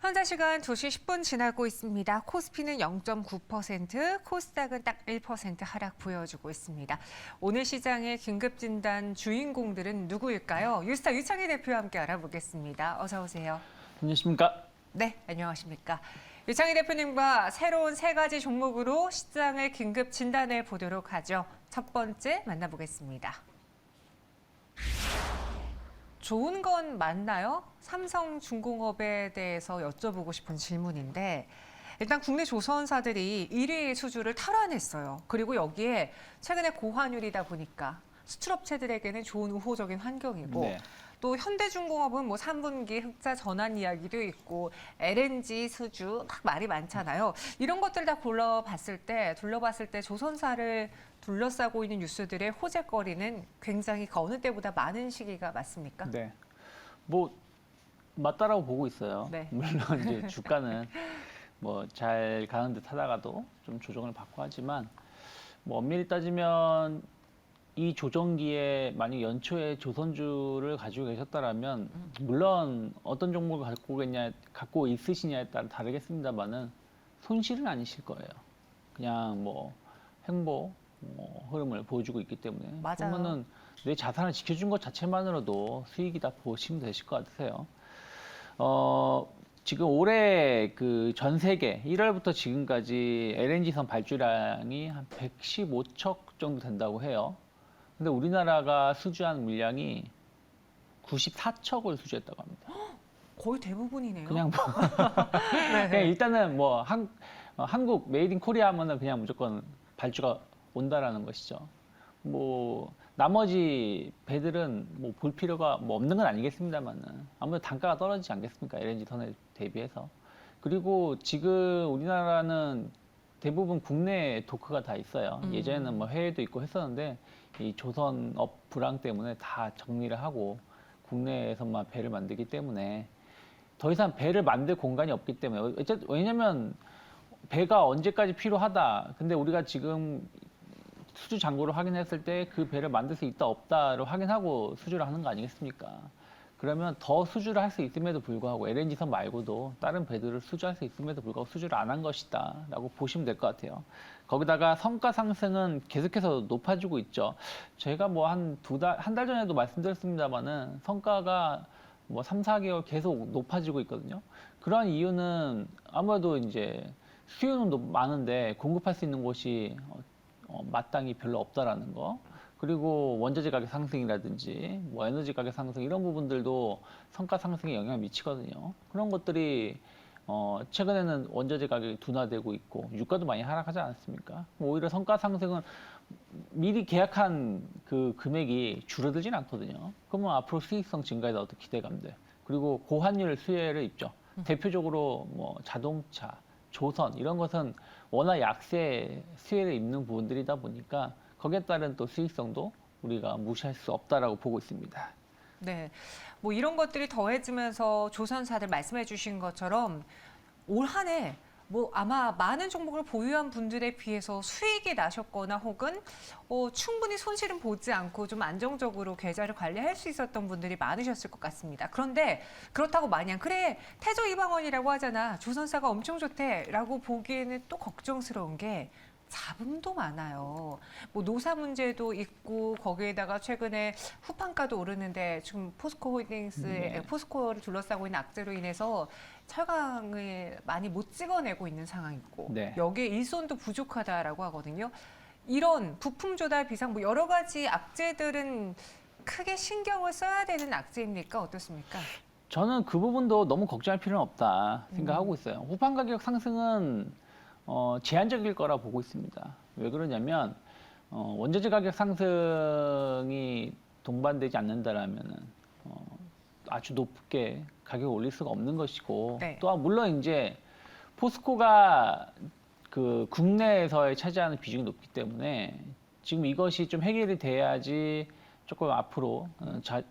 현재 시간 2시 10분 지나고 있습니다. 코스피는 0.9%, 코스닥은 딱 1% 하락 보여주고 있습니다. 오늘 시장의 긴급진단 주인공들은 누구일까요? 유스타 유창희 대표와 함께 알아보겠습니다. 어서 오세요. 안녕하십니까? 네, 안녕하십니까. 유창희 대표님과 새로운 세 가지 종목으로 시장을 긴급 진단해 보도록 하죠. 첫 번째 만나보겠습니다. 좋은 건 맞나요? 삼성중공업에 대해서 여쭤보고 싶은 질문인데 일단 국내 조선사들이 1위 수주를 탈환했어요. 그리고 여기에 최근에 고환율이다 보니까 수출업체들에게는 좋은 우호적인 환경이고 네. 또 현대중공업은 뭐 3분기 흑자 전환 이야기도 있고 LNG 수주 막 말이 많잖아요. 이런 것들 다 둘러봤을 때 조선사를 둘러싸고 있는 뉴스들의 호재거리는 굉장히 그 어느 때보다 많은 시기가 맞습니까? 네. 뭐 맞다라고 보고 있어요. 네. 물론 이제 주가는 뭐 잘 가는 듯 하다가도 좀 조정을 받고 하지만 뭐 엄밀히 따지면 이 조정기에 만약 연초에 조선주를 가지고 계셨다라면 물론 어떤 종목을 갖고 있으시냐에 따라 다르겠습니다만은 손실은 아니실 거예요. 그냥 뭐 행보 흐름을 보여주고 있기 때문에 맞아요. 그러면은 내 자산을 지켜준 것 자체만으로도 수익이다 보시면 되실 것 같으세요. 지금 올해 그 전 세계 1월부터 지금까지 LNG선 발주량이 한 115척 정도 된다고 해요. 근데 우리나라가 수주한 물량이 94척을 수주했다고 합니다. 거의 대부분이네요. 그냥 뭐 네. 그냥 일단은 뭐 한국 메이드 인 코리아 하면은 그냥 무조건 발주가 온다라는 것이죠. 뭐 나머지 배들은 뭐 볼 필요가 뭐 없는 건 아니겠습니다만은 아무래도 단가가 떨어지지 않겠습니까? LNG 선에 대비해서. 그리고 지금 우리나라는 대부분 국내 도크가 다 있어요. 예전에는 뭐 해외도 있고 했었는데 이 조선업 불황 때문에 다 정리를 하고 국내에서만 배를 만들기 때문에 더 이상 배를 만들 공간이 없기 때문에 왜냐면 배가 언제까지 필요하다. 근데 우리가 지금 수주 잔고를 확인했을 때 그 배를 만들 수 있다 없다를 확인하고 수주를 하는 거 아니겠습니까? 그러면 더 수주를 할 수 있음에도 불구하고 LNG선 말고도 다른 배들을 수주할 수 있음에도 불구하고 수주를 안 한 것이다 라고 보시면 될 것 같아요. 거기다가 성가 상승은 계속해서 높아지고 있죠. 제가 뭐 한 달 전에도 말씀드렸습니다만은 성가가 뭐 3, 4개월 계속 높아지고 있거든요. 그러한 이유는 아무래도 이제 수요는 많은데 공급할 수 있는 곳이 마땅히 별로 없다라는 거. 그리고 원자재 가격 상승이라든지 뭐 에너지 가격 상승 이런 부분들도 성가 상승에 영향을 미치거든요. 그런 것들이 최근에는 원자재 가격이 둔화되고 있고 유가도 많이 하락하지 않았습니까? 오히려 성가 상승은 미리 계약한 그 금액이 줄어들진 않거든요. 그러면 앞으로 수익성 증가에 대한 어떤 기대감들 그리고 고환율 수혜를 입죠. 대표적으로 뭐 자동차, 조선 이런 것은 워낙 약세 수혜를 입는 부분들이다 보니까 거기에 따른 또 수익성도 우리가 무시할 수 없다라고 보고 있습니다. 네, 뭐 이런 것들이 더해지면서 조선사들 말씀해 주신 것처럼 올 한 해 뭐 아마 많은 종목을 보유한 분들에 비해서 수익이 나셨거나 혹은 충분히 손실은 보지 않고 좀 안정적으로 계좌를 관리할 수 있었던 분들이 많으셨을 것 같습니다. 그런데 그렇다고 마냥 그래 태조 이방원이라고 하잖아. 조선사가 엄청 좋대라고 보기에는 또 걱정스러운 게 잡음도 많아요. 뭐 노사 문제도 있고 거기에다가 최근에 후판가도 오르는데 지금 포스코를 둘러싸고 있는 악재로 인해서 철강을 많이 못 찍어내고 있는 상황이고 네. 여기에 일손도 부족하다라고 하거든요. 이런 부품 조달 비상 뭐 여러 가지 악재들은 크게 신경을 써야 되는 악재입니까? 어떻습니까? 저는 그 부분도 너무 걱정할 필요는 없다 생각하고 있어요. 후판 가격 상승은 제한적일 거라 보고 있습니다. 왜 그러냐면 원자재 가격 상승이 동반되지 않는다라면은 아주 높게 가격을 올릴 수가 없는 것이고 네. 또 물론 이제 포스코가 그 국내에서의 차지하는 비중이 높기 때문에 지금 이것이 좀 해결이 돼야지 조금 앞으로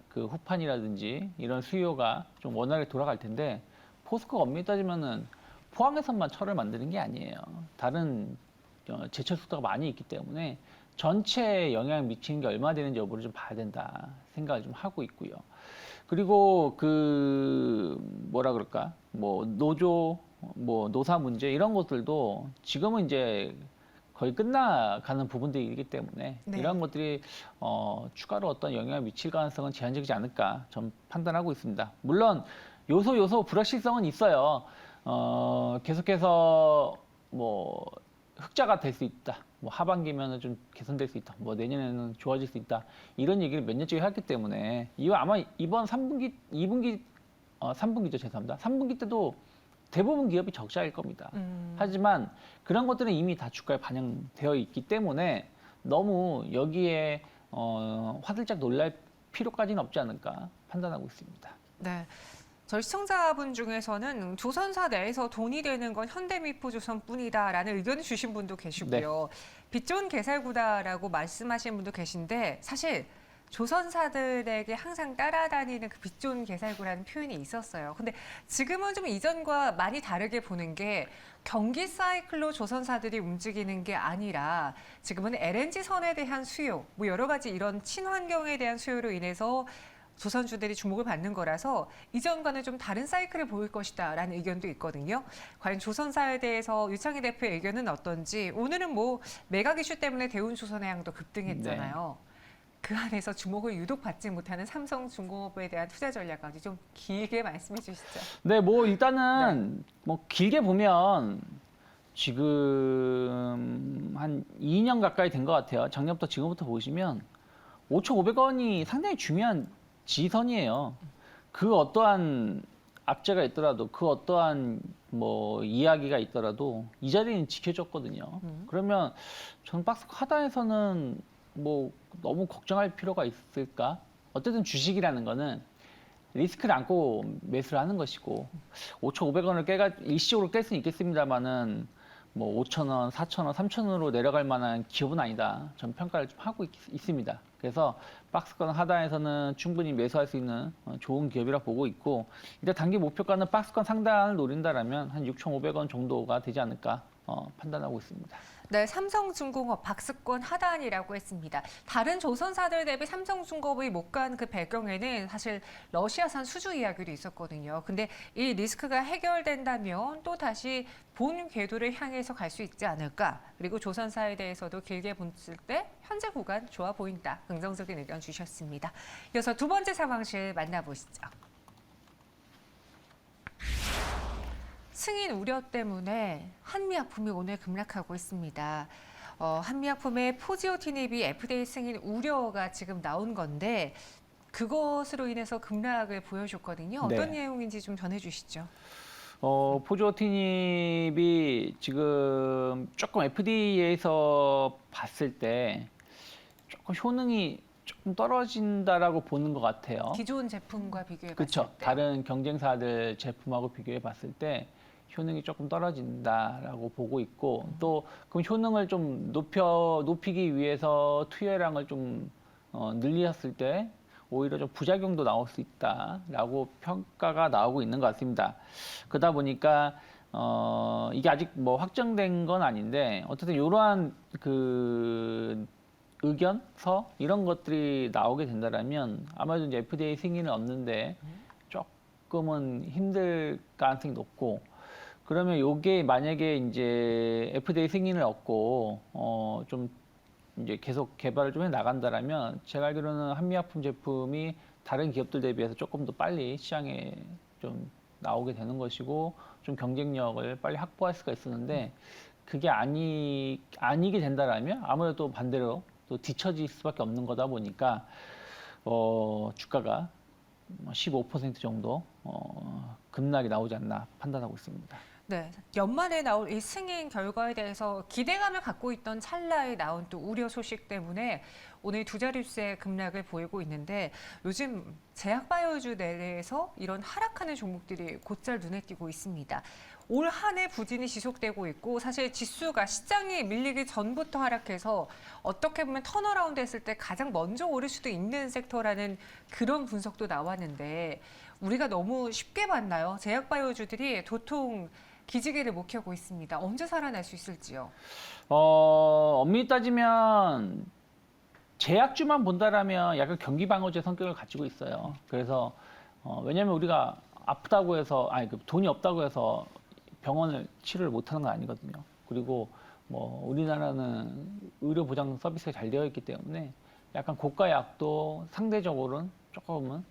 그 후판이라든지 이런 수요가 좀 원활하게 돌아갈 텐데 포스코가 엄밀히 따지면은 포항에서만 철을 만드는 게 아니에요. 다른 제철 수도가 많이 있기 때문에 전체에 영향을 미치는 게 얼마 되는지 여부를 좀 봐야 된다 생각을 좀 하고 있고요. 그리고 그 뭐라 그럴까? 뭐 노조, 뭐 노사 문제 이런 것들도 지금은 이제 거의 끝나가는 부분들이기 때문에 네. 이런 것들이 추가로 어떤 영향을 미칠 가능성은 제한적이지 않을까 좀 판단하고 있습니다. 물론 요소 불확실성은 있어요. 계속해서 뭐 흑자가 될 수 있다. 뭐 하반기면은 좀 개선될 수 있다. 뭐 내년에는 좋아질 수 있다. 이런 얘기를 몇 년째 했기 때문에 이거 아마 이번 3분기, 2분기, 3분기죠. 죄송합니다. 3분기 때도 대부분 기업이 적자일 겁니다. 하지만 그런 것들은 이미 다 주가에 반영되어 있기 때문에 너무 여기에 화들짝 놀랄 필요까지는 없지 않을까 판단하고 있습니다. 네. 저희 시청자분 중에서는 조선사 내에서 돈이 되는 건 현대미포조선뿐이다라는 의견을 주신 분도 계시고요. 빛 좋은 개살구다라고 말씀하신 분도 계신데 사실 조선사들에게 항상 따라다니는 그 빛 좋은 개살구라는 표현이 있었어요. 근데 지금은 좀 이전과 많이 다르게 보는 게 경기 사이클로 조선사들이 움직이는 게 아니라 지금은 LNG 선에 대한 수요, 뭐 여러 가지 이런 친환경에 대한 수요로 인해서 조선주들이 주목을 받는 거라서 이전과는 좀 다른 사이클을 보일 것이다라는 의견도 있거든요. 과연 조선사에 대해서 유창희 대표의 의견은 어떤지 오늘은 뭐 매각 이슈 때문에 대운조선해양도 급등했잖아요. 그 안에서 주목을 유독 받지 못하는 삼성중공업에 대한 투자 전략까지 좀 길게 말씀해 주시죠. 네, 뭐 일단은 뭐 길게 보면 지금 한 2년 가까이 된 것 같아요. 작년부터 지금부터 보시면 5,500원이 상당히 중요한 지선이에요. 그 어떠한 악재가 있더라도 그 어떠한 뭐 이야기가 있더라도 이 자리는 지켜줬거든요. 그러면 저는 박스 하단에서는 뭐 너무 걱정할 필요가 있을까? 어쨌든 주식이라는 거는 리스크를 안고 매수를 하는 것이고 5,500원을 깨가 일시적으로 깰 수는 있겠습니다만은 뭐 5,000원, 4,000원, 3,000원으로 내려갈 만한 기업은 아니다. 전 평가를 좀 하고 있습니다. 그래서 박스권 하단에서는 충분히 매수할 수 있는 좋은 기업이라 보고 있고 일단 단기 목표가는 박스권 상단을 노린다라면 한 6,500원 정도가 되지 않을까 판단하고 있습니다. 네, 삼성중공업 박스권 하단이라고 했습니다. 다른 조선사들 대비 삼성중공업이 못 간 그 배경에는 사실 러시아산 수주 이야기도 있었거든요. 근데 이 리스크가 해결된다면 또 다시 본 궤도를 향해서 갈 수 있지 않을까. 그리고 조선사에 대해서도 길게 봤을 때 현재 구간 좋아 보인다. 긍정적인 의견 주셨습니다. 이어서 두 번째 상황실 만나보시죠. 승인 우려 때문에 한미약품이 오늘 급락하고 있습니다. 한미약품의 포지오티닙이 FDA 승인 우려가 지금 나온 건데 그것으로 인해서 급락을 보여줬거든요. 어떤 네. 내용인지 좀 전해주시죠. 포지오티닙이 지금 조금 FDA에서 봤을 때 조금 효능이 조금 떨어진다라고 보는 것 같아요. 기존 제품과 비교해 봤을 그렇죠. 때. 다른 경쟁사들 제품하고 비교해 봤을 때 효능이 조금 떨어진다라고 보고 있고 또 그 효능을 좀 높이기 위해서 투여량을 좀 늘렸을 때 오히려 좀 부작용도 나올 수 있다라고 평가가 나오고 있는 것 같습니다. 그러다 보니까 이게 아직 뭐 확정된 건 아닌데 어쨌든 이러한 그 의견서 이런 것들이 나오게 된다라면 아마도 이제 FDA 승인을 얻는데 조금은 힘들 가능성이 높고 그러면 요게 만약에 이제 FDA 승인을 얻고 좀 이제 계속 개발을 좀 해 나간다라면 제가 알기로는 한미약품 제품이 다른 기업들 대비해서 조금 더 빨리 시장에 좀 나오게 되는 것이고 좀 경쟁력을 빨리 확보할 수가 있었는데 그게 아니게 된다라면 아무래도 반대로 또 뒤처질 수밖에 없는 거다 보니까 주가가 15% 정도 급락이 나오지 않나 판단하고 있습니다. 네, 연말에 나올 이 승인 결과에 대해서 기대감을 갖고 있던 찰나에 나온 또 우려 소식 때문에 오늘 두 자릿수의 급락을 보이고 있는데 요즘 제약바이오주 내에서 이런 하락하는 종목들이 곧잘 눈에 띄고 있습니다. 올 한 해 부진이 지속되고 있고 사실 지수가 시장이 밀리기 전부터 하락해서 어떻게 보면 턴어라운드 했을 때 가장 먼저 오를 수도 있는 섹터라는 그런 분석도 나왔는데 우리가 너무 쉽게 봤나요? 제약바이오주들이 도통 기지개를 못 켜고 있습니다. 언제 살아날 수 있을지요? 엄밀히 따지면 제약주만 본다라면 약간 경기 방어제 성격을 가지고 있어요. 그래서 왜냐하면 우리가 아프다고 해서 돈이 없다고 해서 병원을 치료를 못하는 건 아니거든요. 그리고 뭐 우리나라는 의료 보장 서비스가 잘 되어 있기 때문에 약간 고가 약도 상대적으로는 조금은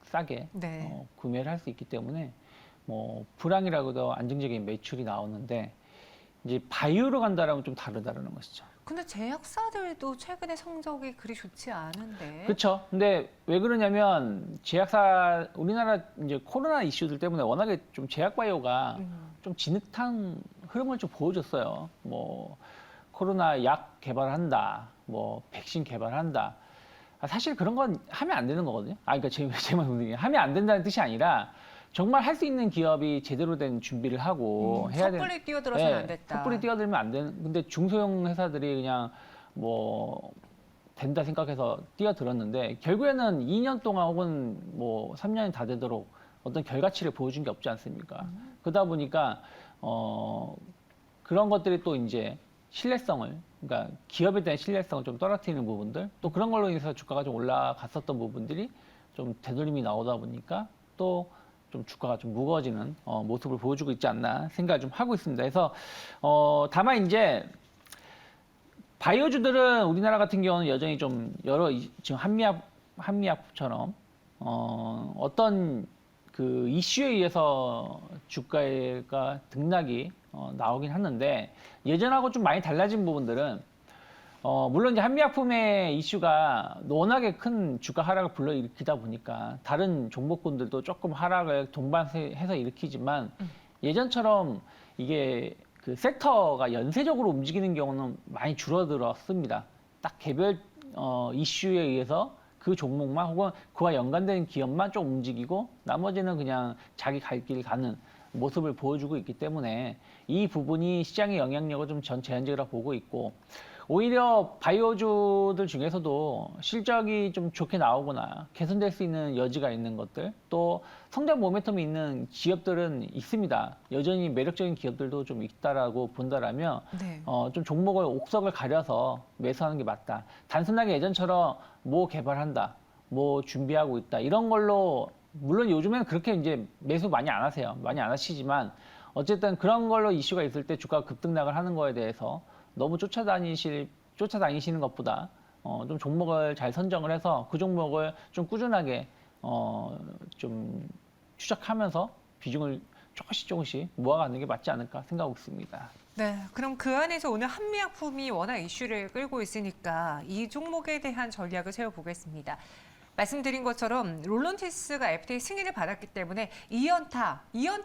싸게 네. 구매를 할 수 있기 때문에 뭐 불황이라고도 안정적인 매출이 나오는데 이제 바이오로 간다라면 좀 다르다는 것이죠. 근데 제약사들도 최근에 성적이 그리 좋지 않은데. 그렇죠. 근데 왜 그러냐면 제약사 우리나라 이제 코로나 이슈들 때문에 워낙에 좀 제약 바이오가 좀 진흙탕 흐름을 좀 보여줬어요. 뭐 코로나 약 개발한다, 뭐 백신 개발한다. 사실 그런 건 하면 안 되는 거거든요. 그러니까 제 말은 하면 안 된다는 뜻이 아니라 정말 할 수 있는 기업이 제대로 된 준비를 하고 해야 되는. 섣불리 뛰어들어서는 안 됐다. 섣불리 뛰어들면 안 되는. 근데 중소형 회사들이 그냥 뭐 된다 생각해서 뛰어들었는데 결국에는 2년 동안 혹은 뭐 3년이 다 되도록 어떤 결과치를 보여준 게 없지 않습니까? 그러다 보니까 그런 것들이 또 이제 신뢰성을, 그러니까 기업에 대한 신뢰성을 좀 떨어뜨리는 부분들, 또 그런 걸로 인해서 주가가 좀 올라갔었던 부분들이 좀 되돌림이 나오다 보니까 또 좀 주가가 좀 무거워지는 모습을 보여주고 있지 않나 생각을 좀 하고 있습니다. 그래서 다만 이제 바이오주들은 우리나라 같은 경우는 여전히 좀 지금 한미약처럼 어떤 그 이슈에 의해서 주가가 등락이 나오긴 하는데 예전하고 좀 많이 달라진 부분들은 물론 이제 한미약품의 이슈가 워낙에 큰 주가 하락을 불러일으키다 보니까 다른 종목군들도 조금 하락을 동반해서 일으키지만 예전처럼 이게 그 섹터가 연쇄적으로 움직이는 경우는 많이 줄어들었습니다. 딱 개별 이슈에 의해서 그 종목만 혹은 그와 연관된 기업만 좀 움직이고 나머지는 그냥 자기 갈 길 가는 모습을 보여주고 있기 때문에 이 부분이 시장의 영향력을 좀 전 제한적이라고 보고 있고 오히려 바이오주들 중에서도 실적이 좀 좋게 나오거나 개선될 수 있는 여지가 있는 것들 또 성장 모멘텀이 있는 기업들은 있습니다. 여전히 매력적인 기업들도 좀 있다라고 본다라면 네. 좀 종목을 옥석을 가려서 매수하는 게 맞다. 단순하게 예전처럼 뭐 개발한다, 뭐 준비하고 있다 이런 걸로 물론 요즘에는 그렇게 이제 매수 많이 안 하세요. 많이 안 하시지만 어쨌든 그런 걸로 이슈가 있을 때 주가가 급등락을 하는 거에 대해서 너무 쫓아다니시는 것보다 좀 종목을 잘 선정을 해서 그 종목을 좀 꾸준하게 좀 추적하면서 비중을 조금씩 모아가는 게 맞지 않을까 생각하고 있습니다. 네, 그럼 그 안에서 오늘 한미약품이 워낙 이슈를 끌고 있으니까 이 종목에 대한 전략을 세워보겠습니다. 말씀드린 것처럼 롤론티스가 FDA 승인을 받았기 때문에 2연타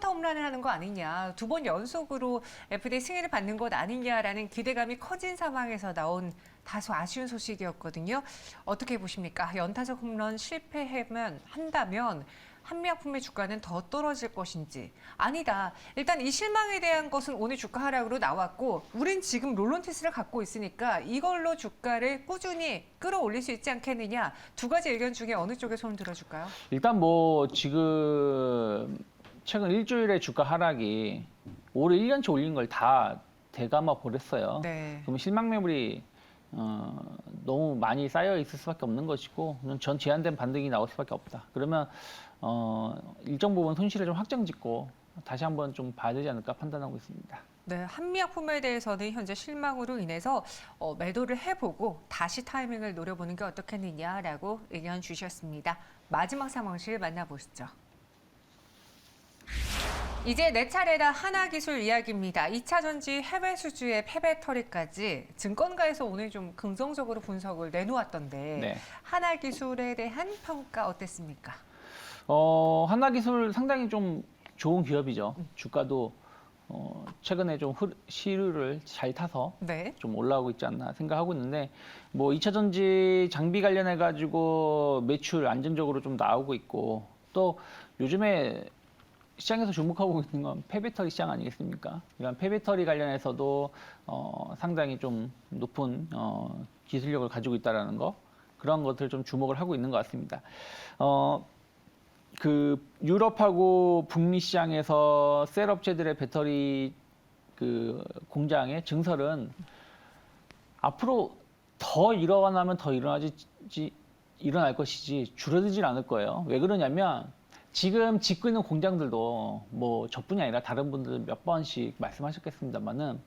홈런을 하는 거 아니냐, 2번 연속으로 FDA 승인을 받는 것 아니냐라는 기대감이 커진 상황에서 나온 다소 아쉬운 소식이었거든요. 어떻게 보십니까? 연타적 홈런 한다면 한미약품의 주가는 더 떨어질 것인지 아니다. 일단 이 실망에 대한 것은 오늘 주가 하락으로 나왔고 우린 지금 롤론티스를 갖고 있으니까 이걸로 주가를 꾸준히 끌어올릴 수 있지 않겠느냐. 두 가지 의견 중에 어느 쪽에 손을 들어줄까요? 일단 뭐 지금 최근 일주일의 주가 하락이 올해 1년치 올린 걸 다 대감아 버렸어요. 네. 그러면 실망 매물이 너무 많이 쌓여 있을 수밖에 없는 것이고 전 제한된 반등이 나올 수밖에 없다. 그러면 일정 부분 손실을 좀 확정짓고 다시 한번 좀 봐야 되지 않을까 판단하고 있습니다. 네, 한미약품에 대해서는 현재 실망으로 인해서 매도를 해보고 다시 타이밍을 노려보는 게 어떻겠느냐라고 의견 주셨습니다. 마지막 상황실 만나보시죠. 이제 네 차례다 하나기술 이야기입니다. 2차 전지 해외 수주의 폐배터리까지 증권가에서 오늘 좀 긍정적으로 분석을 내놓았던데 네. 하나기술에 대한 평가 어땠습니까? 한화기술 상당히 좀 좋은 기업이죠. 주가도 최근에 좀 시류를 잘 타서 네. 좀 올라오고 있지 않나 생각하고 있는데 뭐 2차 전지 장비 관련해 가지고 매출 안정적으로 좀 나오고 있고 또 요즘에 시장에서 주목하고 있는 건 폐배터리 시장 아니겠습니까? 이런 폐배터리 관련해서도 상당히 좀 높은 기술력을 가지고 있다라는 거 그런 것들 좀 주목을 하고 있는 것 같습니다. 그 유럽하고 북미 시장에서 셀 업체들의 배터리 그 공장의 증설은 앞으로 더 일어나면 더 일어나지 일어날 것이지 줄어들질 않을 거예요. 왜 그러냐면 지금 짓고 있는 공장들도 뭐 저뿐이 아니라 다른 분들 몇 번씩 말씀하셨겠습니다만은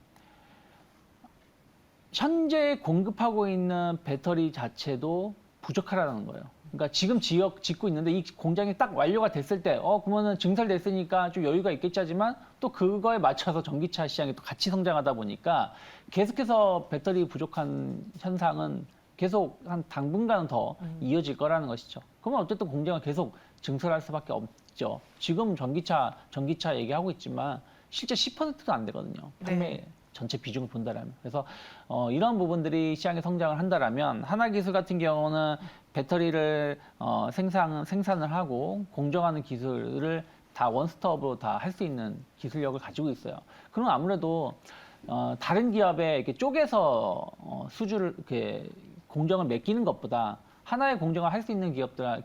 현재 공급하고 있는 배터리 자체도 부족하다는 거예요. 그러니까 지금 짓고 있는데 이 공장이 딱 완료가 됐을 때, 그러면은 증설됐으니까 좀 여유가 있겠지 하지만 또 그거에 맞춰서 전기차 시장이 또 같이 성장하다 보니까 계속해서 배터리 부족한 현상은 계속 한 당분간은 더 이어질 거라는 것이죠. 그러면 어쨌든 공장은 계속 증설할 수밖에 없죠. 지금 전기차 얘기하고 있지만 실제 10%도 안 되거든요. 판매 전체 비중을 본다라면. 그래서 이런 부분들이 시장에 성장을 한다라면 하나기술 같은 경우는 배터리를 생산을 하고 공정하는 기술을 다 원스톱으로 다 할 수 있는 기술력을 가지고 있어요. 그럼 아무래도 다른 기업에 이렇게 쪼개서 수주를 이렇게 공정을 맡기는 것보다 하나의 공정을 할 수 있는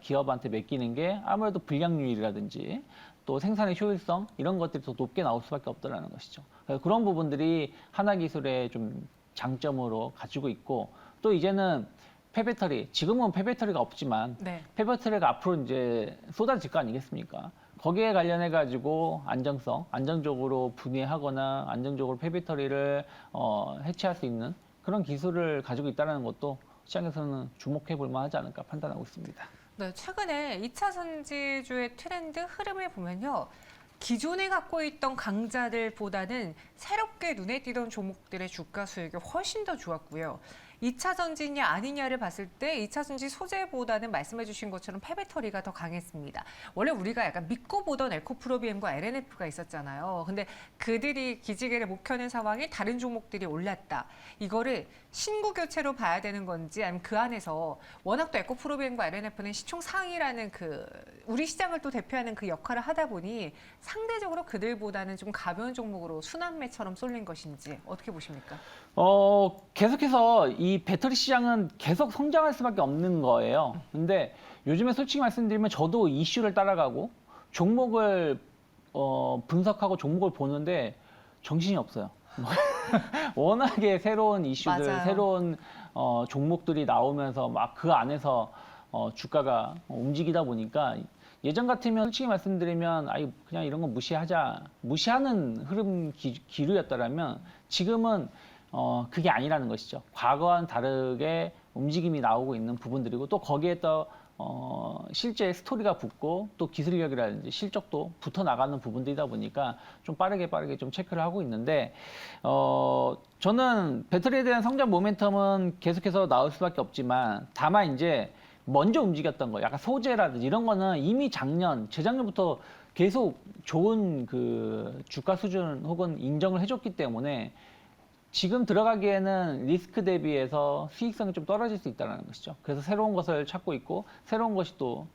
기업한테 맡기는 게 아무래도 불량률이라든지 또 생산의 효율성 이런 것들이 더 높게 나올 수밖에 없다라는 것이죠. 그래서 그런 부분들이 하나기술의 좀 장점으로 가지고 있고 또 이제는 폐배터리, 지금은 폐배터리가 없지만 폐배터리가 앞으로 이제 쏟아질 거 아니겠습니까? 거기에 관련해 가지고 안정적으로 분해하거나 안정적으로 폐배터리를 해체할 수 있는 그런 기술을 가지고 있다는 것도 시장에서는 주목해 볼 만하지 않을까 판단하고 있습니다. 네, 최근에 2차 전지주의 트렌드 흐름을 보면요. 기존에 갖고 있던 강자들보다는 새롭게 눈에 띄던 종목들의 주가 수익이 훨씬 더 좋았고요. 2차 전지냐 아니냐를 봤을 때 2차 전지 소재보다는 말씀해 주신 것처럼 폐배터리가 더 강했습니다. 원래 우리가 약간 믿고 보던 에코프로비엠과 LNF가 있었잖아요. 근데 그들이 기지개를 못 켜는 상황에 다른 종목들이 올랐다. 이거를 신구 교체로 봐야 되는 건지 아니면 그 안에서 워낙 또 에코프로비엠과 LNF는 시총 상위라는 그 우리 시장을 또 대표하는 그 역할을 하다 보니 상대적으로 그들보다는 좀 가벼운 종목으로 순환매처럼 쏠린 것인지 어떻게 보십니까? 계속해서 이 배터리 시장은 계속 성장할 수밖에 없는 거예요. 근데 요즘에 솔직히 말씀드리면 저도 이슈를 따라가고 종목을 분석하고 종목을 보는데 정신이 없어요. 워낙에 새로운 이슈들, 맞아요. 새로운 종목들이 나오면서 막 그 안에서 주가가 움직이다 보니까 예전 같으면 솔직히 말씀드리면 그냥 이런 거 무시하는 흐름 기류였다라면 지금은 그게 아니라는 것이죠. 과거와는 다르게 움직임이 나오고 있는 부분들이고 또 거기에 또 실제 스토리가 붙고 또 기술력이라든지 실적도 붙어 나가는 부분들이다 보니까 좀 빠르게 좀 체크를 하고 있는데 저는 배터리에 대한 성장 모멘텀은 계속해서 나올 수밖에 없지만 다만 이제 먼저 움직였던 거 약간 소재라든지 이런 거는 이미 재작년부터 계속 좋은 그 주가 수준 혹은 인정을 해줬기 때문에 지금 들어가기에는 리스크 대비해서 수익성이 좀 떨어질 수 있다는 것이죠. 그래서 새로운 것을 찾고 있고 새로운 것이 또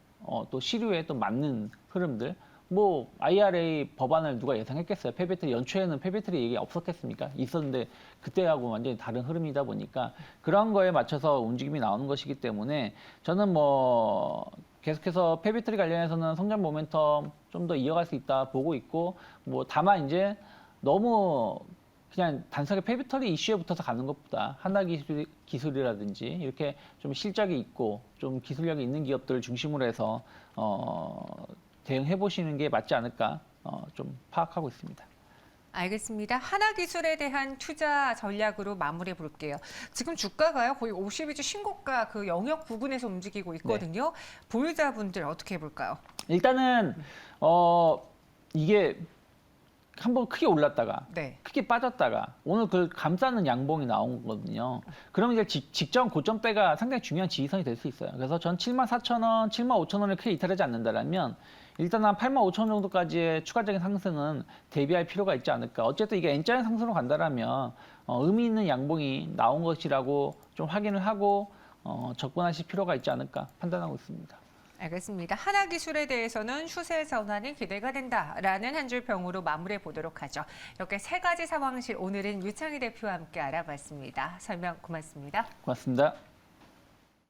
시류에 또 맞는 흐름들. 뭐 IRA 법안을 누가 예상했겠어요? 폐배터리 연초에는 폐배터리 얘기 없었겠습니까? 있었는데 그때하고 완전히 다른 흐름이다 보니까 그런 거에 맞춰서 움직임이 나오는 것이기 때문에 저는 뭐 계속해서 폐배터리 관련해서는 성장 모멘텀 좀 더 이어갈 수 있다 보고 있고 뭐 다만 이제 너무 그냥 단순하게 폐배터리 이슈에 붙어서 가는 것보다 하나기술이라든지 이렇게 좀 실적이 있고 좀 기술력이 있는 기업들을 중심으로 해서 대응해 보시는 게 맞지 않을까 좀 파악하고 있습니다. 알겠습니다. 하나기술에 대한 투자 전략으로 마무리해 볼게요. 지금 주가가요 거의 52주 신고가 그 영역 부근에서 움직이고 있거든요. 보유자분들 어떻게 해볼까요? 일단은 이게 한번 크게 올랐다가 크게 빠졌다가 오늘 그걸 감싸는 양봉이 나온 거거든요. 그러면 이제 직전 고점대가 상당히 중요한 지지선이 될 수 있어요. 그래서 전 74,000원, 75,000원을 크게 이탈하지 않는다라면 일단 한 85,000원 정도까지의 추가적인 상승은 대비할 필요가 있지 않을까. 어쨌든 이게 N자의 상승으로 간다라면 의미 있는 양봉이 나온 것이라고 좀 확인을 하고 접근하실 필요가 있지 않을까 판단하고 있습니다. 알겠습니다. 하나기술에 대해서는 추세 전환이 기대가 된다라는 한 줄 평으로 마무리해 보도록 하죠. 이렇게 세 가지 상황실 오늘은 유창희 대표와 함께 알아봤습니다. 설명 고맙습니다. 고맙습니다.